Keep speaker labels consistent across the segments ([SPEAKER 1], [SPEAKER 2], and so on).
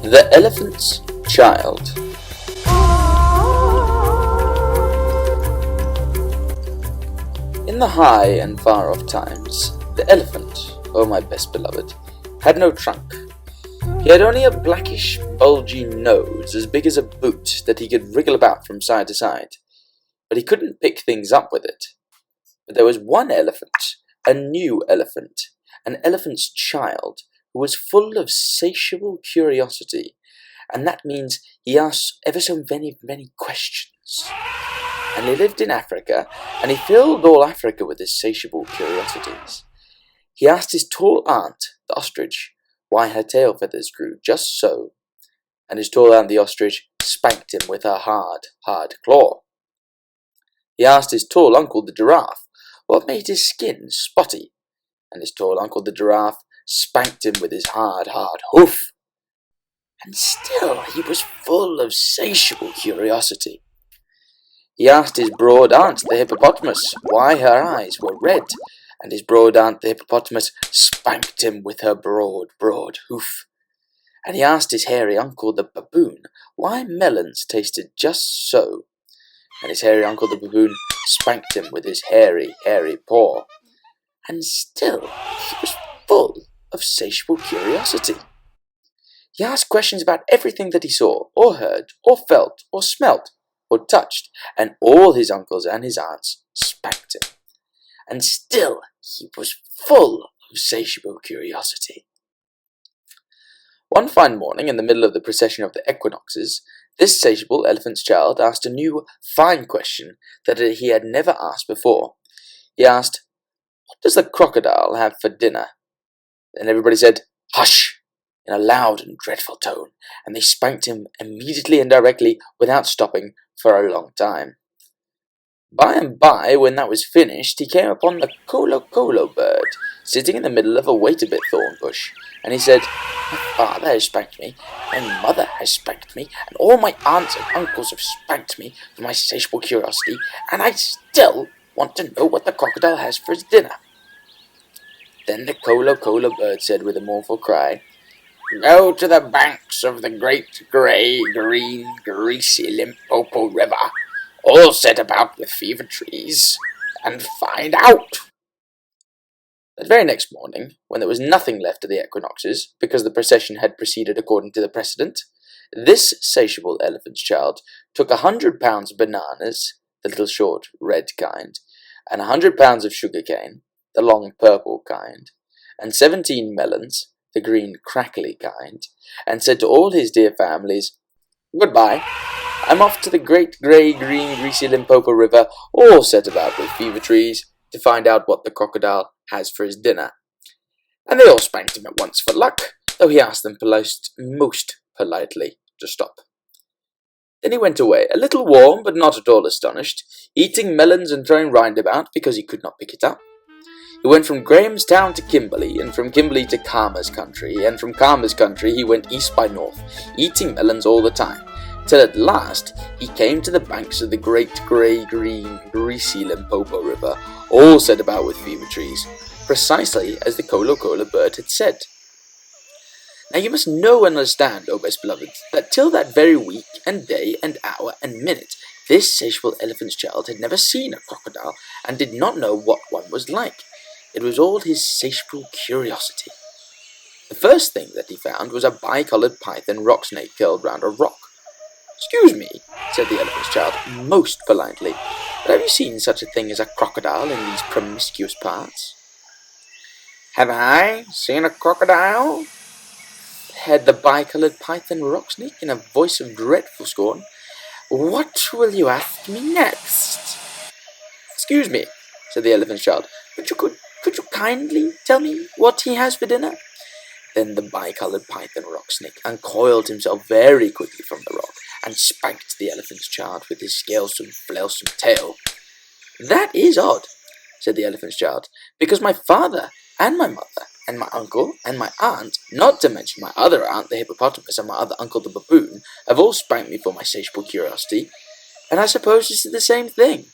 [SPEAKER 1] The Elephant's Child. In the high and far-off times, the elephant, oh my best beloved, had no trunk. He had only a blackish, bulgy nose as big as a boot that he could wriggle about from side to side, but he couldn't pick things up with it. But there was one elephant, a new elephant, an elephant's child, who was full of satiable curiosity, and that means he asked ever so many questions. And he lived in Africa, and he filled all Africa with his satiable curiosities. He asked his tall aunt, the ostrich, why her tail feathers grew just so, and his tall aunt the ostrich spanked him with her hard claw. He asked his tall uncle the giraffe what made his skin spotty, and his tall uncle the giraffe spanked him with his hard hoof. And still he was full of satiable curiosity. He asked his broad aunt the hippopotamus why her eyes were red, and his broad aunt the hippopotamus spanked him with her broad hoof. And he asked his hairy uncle the baboon why melons tasted just so, and his hairy uncle the baboon spanked him with his hairy paw. And still he was full of satiable curiosity. He asked questions about everything that he saw, or heard, or felt, or smelt, or touched, and all his uncles and his aunts spanked him. And still he was full of satiable curiosity. One fine morning, in the middle of the procession of the equinoxes, this satiable elephant's child asked a new, fine question that he had never asked before. He asked, "What does the crocodile have for dinner?" Then everybody said, "Hush!" in a loud and dreadful tone, and they spanked him immediately and directly, without stopping, for a long time. By and by, when that was finished, he came upon the colo bird, sitting in the middle of a wait-a-bit thorn bush, and he said, "My father has spanked me, my mother has spanked me, and all my aunts and uncles have spanked me for my satiable curiosity, and I still want to know what the crocodile has for his dinner." Then the colo bird said with a mournful cry, "Go to the banks of the great grey, green, greasy Limpopo River, all set about with fever trees, and find out." That very next morning, when there was nothing left of the equinoxes, because the procession had proceeded according to the precedent, this satiable elephant's child took 100 pounds of bananas, the little short red kind, and 100 pounds of sugar cane, the long purple kind, and 17 melons, the green crackly kind, and said to all his dear families, "Goodbye. I'm off to the great grey, green, greasy Limpopo River, all set about with fever trees, to find out what the crocodile has for his dinner." And they all spanked him at once for luck, though he asked them most politely to stop. Then he went away, a little warm, but not at all astonished, eating melons and throwing rind about because he could not pick it up. He went from Grahamstown to Kimberley, and from Kimberley to Karma's country, and from Karma's country he went east by north, eating melons all the time, till at last he came to the banks of the great grey, green, greasy Limpopo River, all set about with fever trees, precisely as the colo bird had said. Now you must know and understand, O best beloved, that till that very week, and day, and hour, and minute, this satiable elephant's child had never seen a crocodile, and did not know what one was like. It was all his satiable curiosity. The first thing that he found was a bicoloured python rock snake curled round a rock. "Excuse me," said the elephant's child, most politely, "but have you seen such a thing as a crocodile in these promiscuous parts?" "Have I seen a crocodile?" said the bicoloured python rock snake in a voice of dreadful scorn. "What will you ask me next?" "Excuse me," said the elephant's child, "but could you kindly tell me what he has for dinner?" Then the bicoloured python rock snake uncoiled himself very quickly from the rock, and spanked the elephant's child with his scalesome, flailsome tail. "That is odd," said the elephant's child, "because my father, and my mother, and my uncle, and my aunt, not to mention my other aunt, the hippopotamus, and my other uncle, the baboon, have all spanked me for my satiable curiosity, and I suppose it's the same thing."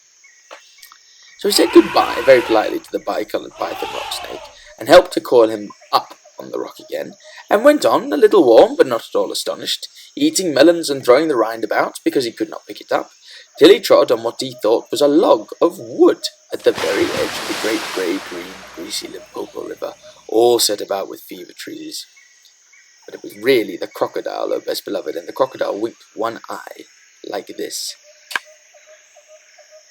[SPEAKER 1] So he said goodbye very politely to the bicoloured python rock snake, and helped to coil him up on the rock again, and went on, a little warm but not at all astonished, eating melons and throwing the rind about because he could not pick it up, till he trod on what he thought was a log of wood at the very edge of the great grey-green, greasy Limpopo River, all set about with fever trees. But it was really the crocodile, O best beloved, and the crocodile winked one eye, like this.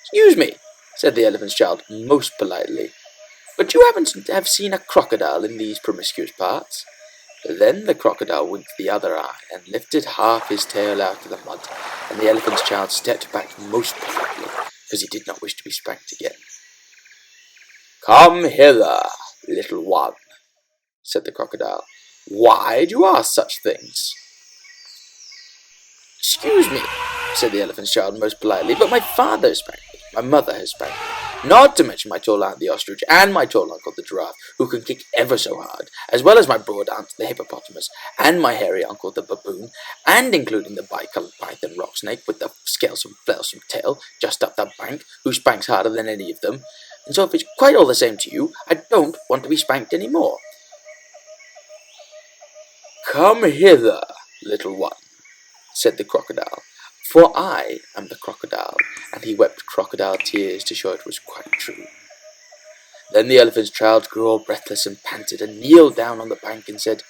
[SPEAKER 1] "Excuse me," said the elephant's child, most politely, "but you happen to have seen a crocodile in these promiscuous parts?" Then the crocodile winked the other eye, and lifted half his tail out of the mud, and the elephant's child stepped back most politely, because he did not wish to be spanked again. "Come hither, little one," said the crocodile. "Why do you ask such things?" "Excuse me," said the elephant's child most politely, "but my father has spanked me, my mother has spanked me, not to mention my tall aunt the ostrich, and my tall uncle the giraffe, who can kick ever so hard, as well as my broad aunt the hippopotamus, and my hairy uncle the baboon, and including the bicoloured python rock snake with the scalesome flelsome tail just up the bank, who spanks harder than any of them, and so if it's quite all the same to you, I don't want to be spanked any more." "Come hither, little one," said the crocodile, "for I am the crocodile," and he wept crocodile tears to show it was quite true. Then the elephant's child grew all breathless and panted, and kneeled down on the bank and said,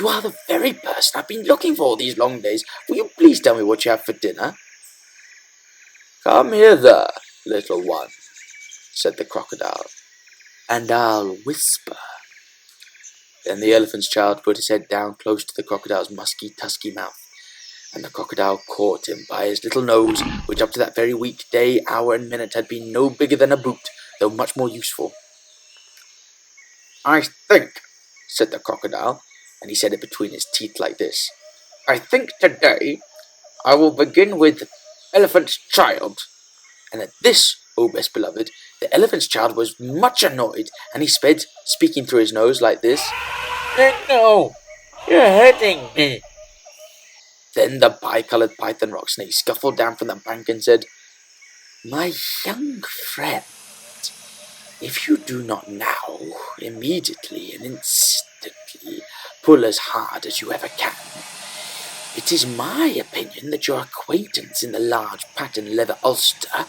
[SPEAKER 1] "You are the very person I've been looking for these long days. Will you please tell me what you have for dinner?" "Come hither, little one," said the crocodile, "and I'll whisper." Then the elephant's child put his head down close to the crocodile's musky, tusky mouth, and the crocodile caught him by his little nose, which up to that very week, day, hour, and minute had been no bigger than a boot, though much more useful. "I think," said the crocodile, and he said it between his teeth like this, "I think today I will begin with elephant's child." And at this, O best beloved, the elephant's child was much annoyed, and he sped, speaking through his nose like this, "No, you're hurting me." Then the bicoloured python rock snake scuffled down from the bank and said, "My young friend, if you do not now, immediately and instantly, pull as hard as you ever can, it is my opinion that your acquaintance in the large pattern leather ulster,"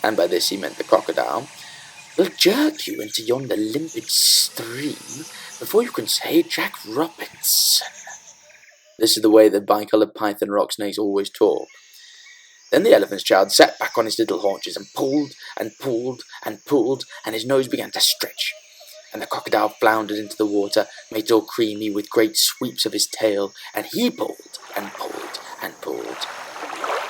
[SPEAKER 1] and by this he meant the crocodile, "will jerk you into yonder limpid stream before you can say Jack Robinson." This is the way the bicoloured python rock snakes always talk. Then the elephant's child sat back on his little haunches and pulled and pulled and pulled, and his nose began to stretch. And the crocodile floundered into the water, made it all creamy with great sweeps of his tail, and he pulled and pulled and pulled.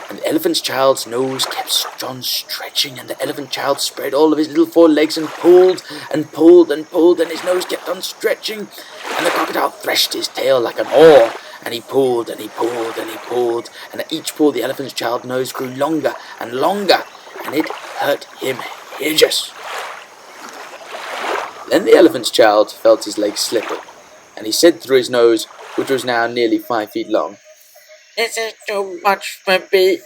[SPEAKER 1] And the elephant's child's nose kept on stretching, and the elephant child spread all of his little four legs and pulled and pulled and pulled, and his nose kept on stretching, and the crocodile threshed his tail like an oar, and he pulled and he pulled and he pulled, and at each pull the elephant's child's nose grew longer and longer, and it hurt him hideous. Then the elephant's child felt his legs slipping, and he said through his nose, which was now nearly 5 feet long, "This is too much for me."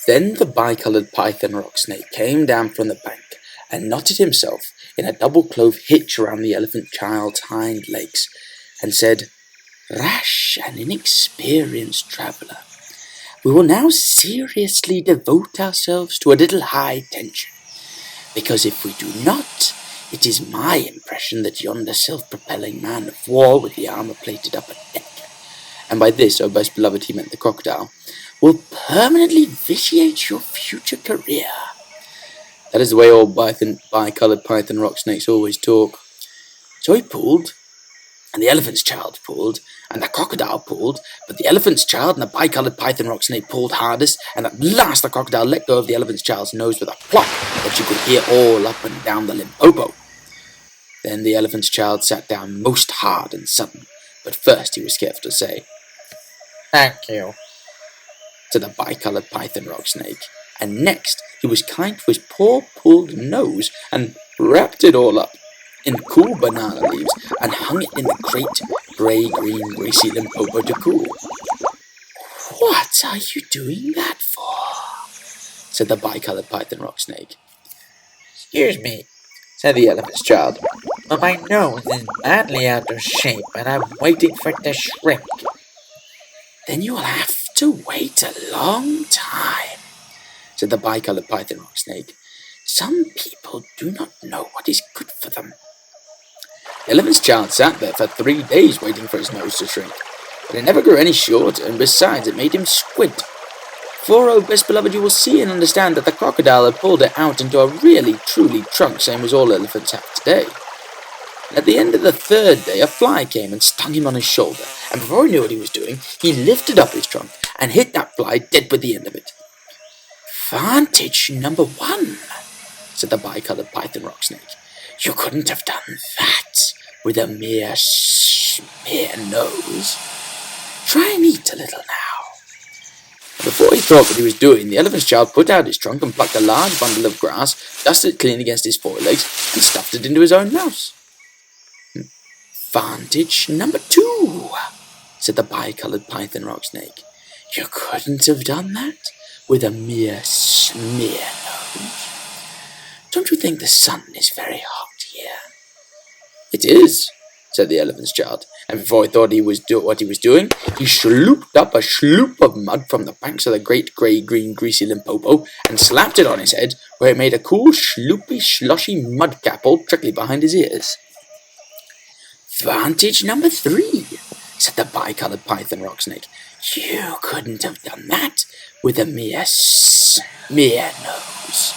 [SPEAKER 1] Then the bicoloured python rock snake came down from the bank and knotted himself in a double clove hitch around the elephant child's hind legs, and said, "Rash and inexperienced traveller, we will now seriously devote ourselves to a little high tension, because if we do not, it is my impression that yonder self-propelling man of war with the armour plated upper deck," and by this, O best beloved, he meant the crocodile, "will permanently vitiate your future career." That is the way all bicoloured python rock snakes always talk. So he pulled, and the elephant's child pulled, and the crocodile pulled, but the elephant's child and the bicoloured python rock snake pulled hardest, and at last the crocodile let go of the elephant's child's nose with a plop that you could hear all up and down the Limpopo. Then the elephant's child sat down most hard and sudden, but first he was careful to say, "Thank you," to the bicoloured python rock snake, and next he was kind to his poor pulled nose and wrapped it all up in cool banana leaves and hung it in the great grey-green greasy Limpopo to cool. "What are you doing that for?" said the bicoloured python rock snake. "Excuse me," said the elephant's child,
[SPEAKER 2] but my nose is badly out of shape and I'm waiting for it to shrink.
[SPEAKER 1] Then you will have to wait a long time, said the bicolored python rock snake. Some people do not know what is good for them. The elephant's child sat there for 3 days waiting for his nose to shrink, but it never grew any shorter, and besides it made him squint. For, oh best beloved, you will see and understand that the crocodile had pulled it out into a really, truly trunk, same as all elephants have today. At the end of the 3rd day, a fly came and stung him on his shoulder, and before he knew what he was doing, he lifted up his trunk and hit that fly dead with the end of it. Vantage number 1, said the bicolored python rock snake. You couldn't have done that with a mere nose. Try and eat a little now. Before he thought what he was doing, the elephant's child put out his trunk and plucked a large bundle of grass, dusted it clean against his forelegs, and stuffed it into his own mouth. Vantage number 2, said the bicolored python rock snake. You couldn't have done that with a mere smear nose. Don't you think the sun is very hot here? It is, said the elephant's child, and before he thought what he was doing, he slooped up a sloop of mud from the banks of the great grey green greasy Limpopo and slapped it on his head, where it made a cool sloopy slushy mud cap all trickly behind his ears. Vantage number 3, said the bicolored python rock snake. You couldn't have done that with a mere smear nose.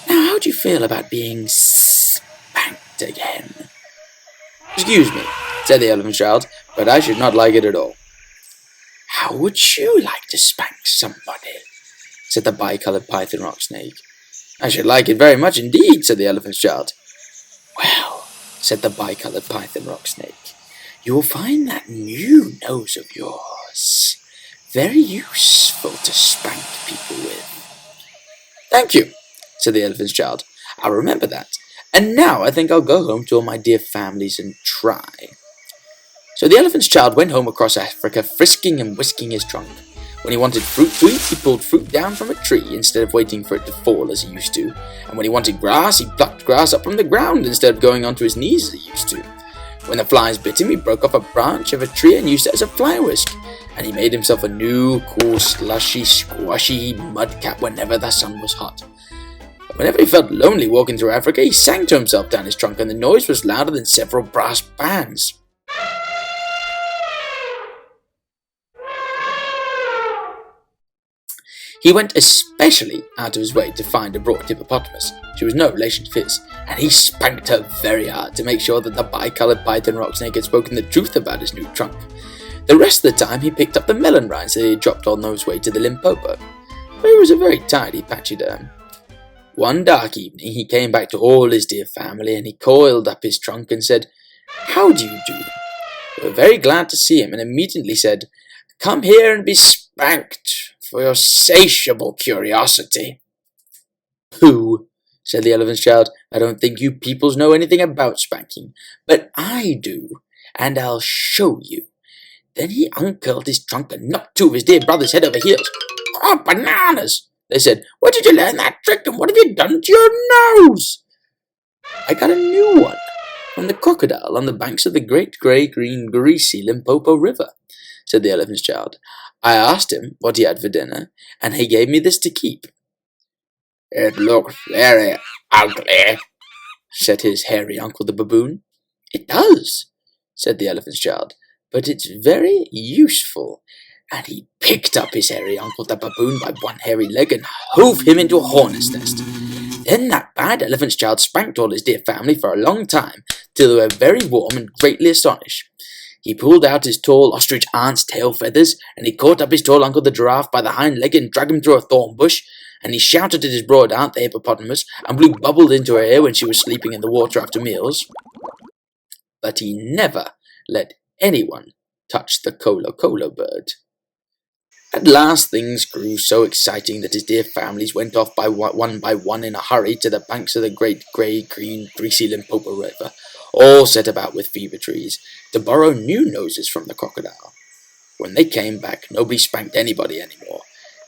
[SPEAKER 1] Now, how do you feel about being spanked again? Excuse me, said the elephant child, but I should not like it at all. How would you like to spank somebody? Said the bicolored python rock snake. I should like it very much indeed, said the elephant child. Well, said the bicolored python rock snake, you will find that new nose of yours very useful to spank people with. Thank you, said the elephant's child. I'll remember that. And now I think I'll go home to all my dear families and try. So the elephant's child went home across Africa, frisking and whisking his trunk. When he wanted fruit to eat, he pulled fruit down from a tree instead of waiting for it to fall as he used to. And when he wanted grass, he plucked grass up from the ground instead of going onto his knees as he used to. When the flies bit him, he broke off a branch of a tree and used it as a fly whisk. And he made himself a new, cool, slushy, squashy mud cap whenever the sun was hot. But whenever he felt lonely walking through Africa, he sang to himself down his trunk, and the noise was louder than several brass bands. He went especially out of his way to find a brought hippopotamus. She was no relation of his, and he spanked her very hard to make sure that the bicolored python rock snake had spoken the truth about his new trunk. The rest of the time he picked up the melon rinds that he had dropped on those way to the Limpopo, for he was a very tidy, patchy dame. One dark evening he came back to all his dear family, and he coiled up his trunk and said, "How do you do?" They were very glad to see him, and immediately said, "Come here and be spanked for your satiable curiosity." "Pooh," said the elephant's child. "I don't think you peoples know anything about spanking, but I do, and I'll show you." Then he uncurled his trunk and knocked 2 of his dear brothers head over heels. "Oh, bananas!" they said. "Where did you learn that trick, and what have you done to your nose?" "I got a new one from the crocodile on the banks of the great grey green greasy Limpopo River," said the elephant's child. "I asked him what he had for dinner, and he gave me this to keep." "It looks very ugly," said his hairy uncle the baboon. "It does," said the elephant's child, "but it's very useful." And he picked up his hairy uncle the baboon by one hairy leg and hove him into a hornet's nest. Then that bad elephant's child spanked all his dear family for a long time, till they were very warm and greatly astonished. He pulled out his tall ostrich aunt's tail feathers, and he caught up his tall uncle the giraffe by the hind leg and dragged him through a thorn bush, and he shouted at his broad aunt the hippopotamus, and blew bubbles into her ear when she was sleeping in the water after meals. But he never let anyone touch the colo bird. At last things grew so exciting that his dear families went off by one in a hurry to the banks of the great grey green greasy Limpopo River, all set about with fever trees, to borrow new noses from the crocodile. When they came back, nobody spanked anybody anymore,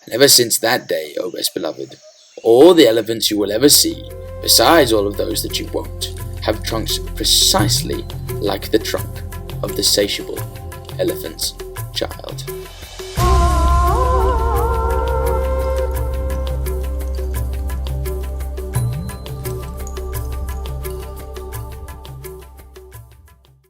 [SPEAKER 1] and ever since that day, O best beloved, all the elephants you will ever see, besides all of those that you won't, have trunks precisely like the trunk of the satiable elephant's child.